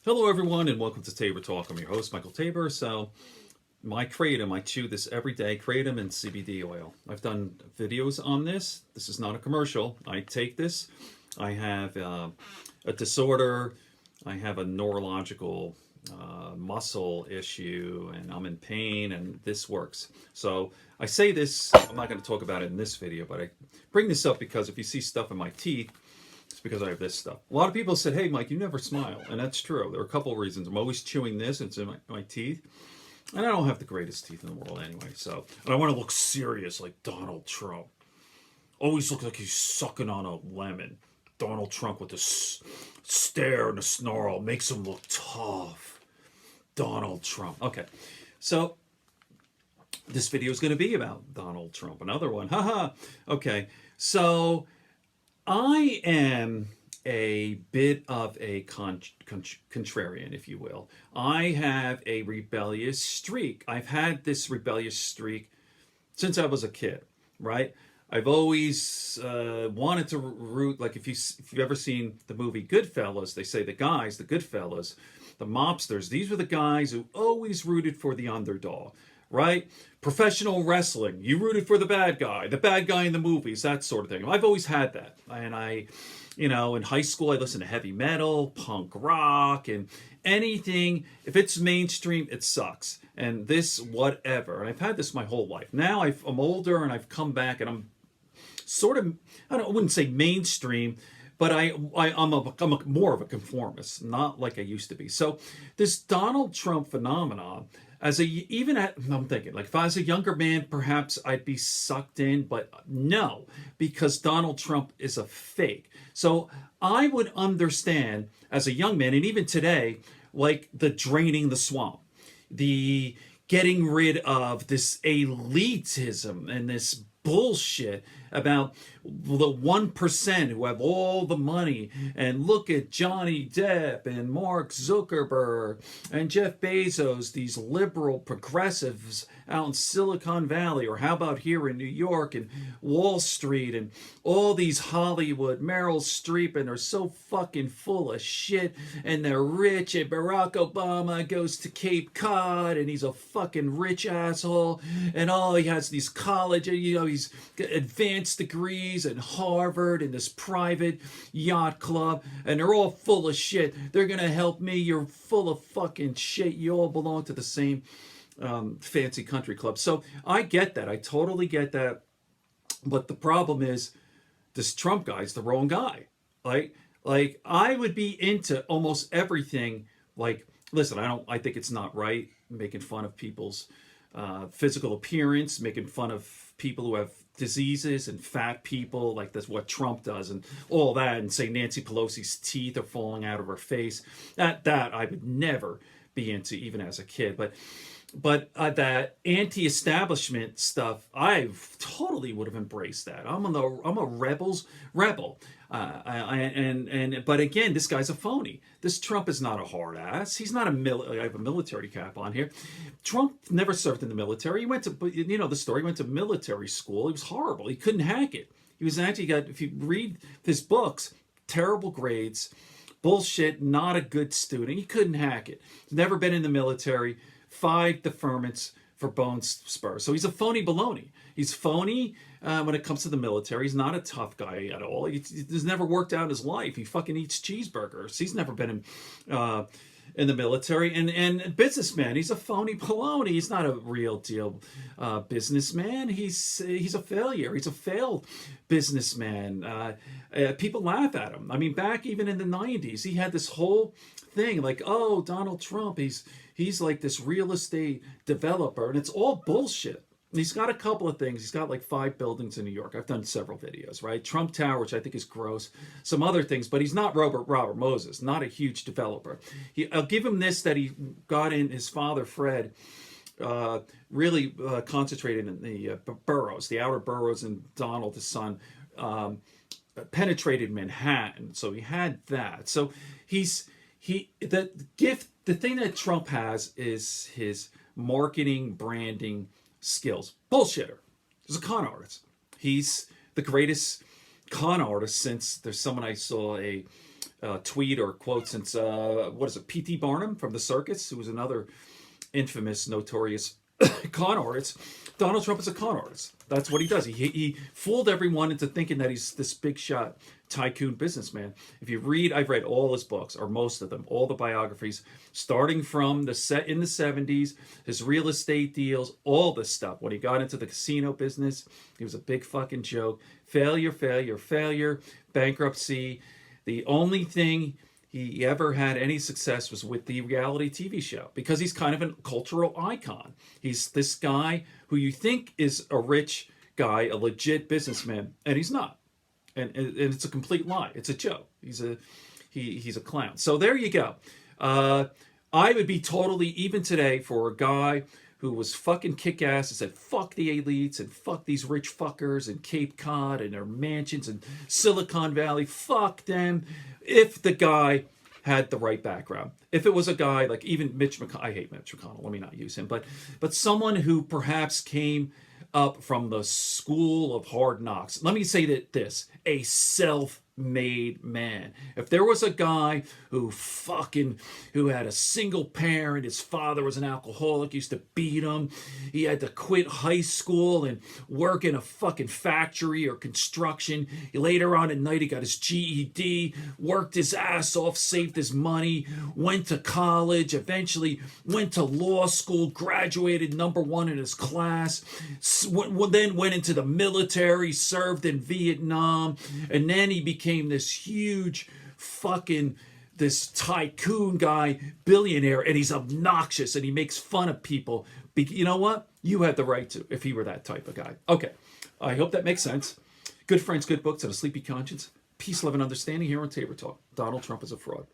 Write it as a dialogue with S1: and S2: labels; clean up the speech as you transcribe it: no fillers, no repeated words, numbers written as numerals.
S1: Hello everyone and welcome to Tabor Talk. I'm your host, Michael Tabor. So my kratom, I chew this every day, kratom and CBD oil. I've done videos on this. This is not a commercial. I take this. I have a disorder. I have a neurological muscle issue and I'm in pain and this works. So I say this, I'm not going to talk about it in this video, but I bring this up because if you see stuff in my teeth, it's because I have this stuff. A lot of people said, hey, Mike, you never smile. And that's true. There are a couple of reasons. I'm always chewing this. It's in my teeth. And I don't have the greatest teeth in the world anyway. So, and I want to look serious like Donald Trump. Always look like he's sucking on a lemon. Donald Trump with the stare and the snarl makes him look tough. Donald Trump. Okay. So this video is going to be about Donald Trump. Another one. Haha. Okay. So I am a bit of a contrarian, if you will. I have a rebellious streak. I've had this rebellious streak since I was a kid, right? I've always wanted to root, like if you've ever seen the movie Goodfellas, they say the Goodfellas, the mobsters, these were the guys who always rooted for the underdog, right? Professional wrestling, you rooted for the bad guy in the movies, that sort of thing. I've always had that. And in high school, I listened to heavy metal, punk rock, and anything. If it's mainstream, it sucks. And this, whatever. And I've had this my whole life. Now I'm older and I've come back and I'm sort of, I wouldn't say mainstream, but I'm more of a conformist, not like I used to be. So this Donald Trump phenomenon, I'm thinking, like if I was a younger man, perhaps I'd be sucked in, but no, because Donald Trump is a fake. So I would understand as a young man, and even today, like the draining the swamp, the getting rid of this elitism and this bullshit about the 1% who have all the money, and look at Johnny Depp and Mark Zuckerberg and Jeff Bezos, these liberal progressives out in Silicon Valley, or how about here in New York and Wall Street, and all these Hollywood, Meryl Streep, and they're so fucking full of shit, and they're rich, and Barack Obama goes to Cape Cod and he's a fucking rich asshole, and he has these college, he's advanced degrees at Harvard and this private yacht club, and they're all full of shit. They're gonna help me. You're full of fucking shit. You all belong to the same fancy country club. So I get that. I totally get that. But the problem is, this Trump guy's the wrong guy. Like I would be into almost everything. Like, listen, I think it's not right making fun of people's physical appearance, making fun of people who have diseases and fat people, like that's what Trump does and all that, and say Nancy Pelosi's teeth are falling out of her face. That I would never be into, even as a kid. But that anti-establishment stuff, I totally would have embraced that. I'm a rebel. But again, this guy's a phony. This Trump is not a hard ass. He's not I have a military cap on here. Trump never served in the military. He went to, the story, he went to military school. He was horrible. He couldn't hack it. He was actually if you read his books, terrible grades, bullshit, not a good student. He couldn't hack it. Never been in the military. 5 deferments for bone spurs. So he's a phony baloney. He's phony when it comes to the military. He's not a tough guy at all. He's never worked out in his life. He fucking eats cheeseburgers. He's never been in the military. And businessman, he's a phony baloney. He's not a real deal businessman. He's a failure. He's a failed businessman. People laugh at him. I mean, back even in the 90s, he had this whole thing like, oh, Donald Trump, he's like this real estate developer, and it's all bullshit. He's got a couple of things. He's got like 5 buildings in New York. I've done several videos, right? Trump Tower, which I think is gross. Some other things, but he's not Robert Moses, not a huge developer. I'll give him this, that he got in his father, Fred, really concentrated in the boroughs, the outer boroughs, and Donald, his son, penetrated Manhattan. So he had that. So the thing that Trump has is his marketing, branding skills. Bullshitter. He's a con artist. He's the greatest con artist since there's someone I saw, a tweet or quote since, what is it, P.T. Barnum from the circus, who was another infamous, notorious con artist. Donald Trump is a con artist. That's what he does. He fooled everyone into thinking that he's this big shot tycoon businessman. If you read, I've read all his books, or most of them, all the biographies, starting from the set in the 70s, his real estate deals, all this stuff. When he got into the casino business, he was a big fucking joke. Failure, failure, failure, bankruptcy. The only thing he ever had any success was with the reality TV show, because he's kind of a cultural icon. He's this guy who you think is a rich guy, a legit businessman, and he's not. And it's a complete lie. It's a joke. He's a clown. So there you go. I would be totally, even today, for a guy who was fucking kick-ass and said, fuck the elites and fuck these rich fuckers in Cape Cod and their mansions in Silicon Valley. Fuck them. If the guy had the right background. If it was a guy like even Mitch McConnell, I hate Mitch McConnell, let me not use him, but someone who perhaps came up from the school of hard knocks. Let me say that this, a self-made man. If there was a guy who had a single parent, his father was an alcoholic, used to beat him, he had to quit high school and work in a fucking factory or construction. Later on at night, he got his GED, worked his ass off, saved his money, went to college, eventually went to law school, graduated #1 in his class, then went into the military, served in Vietnam, and then he became this huge fucking this tycoon guy, billionaire, and he's obnoxious and he makes fun of people. You know what? You had the right to, if he were that type of guy. Okay, I hope that makes sense. Good friends, good books, and a sleepy conscience. Peace, love, and understanding here on Tabor Talk. Donald Trump is a fraud.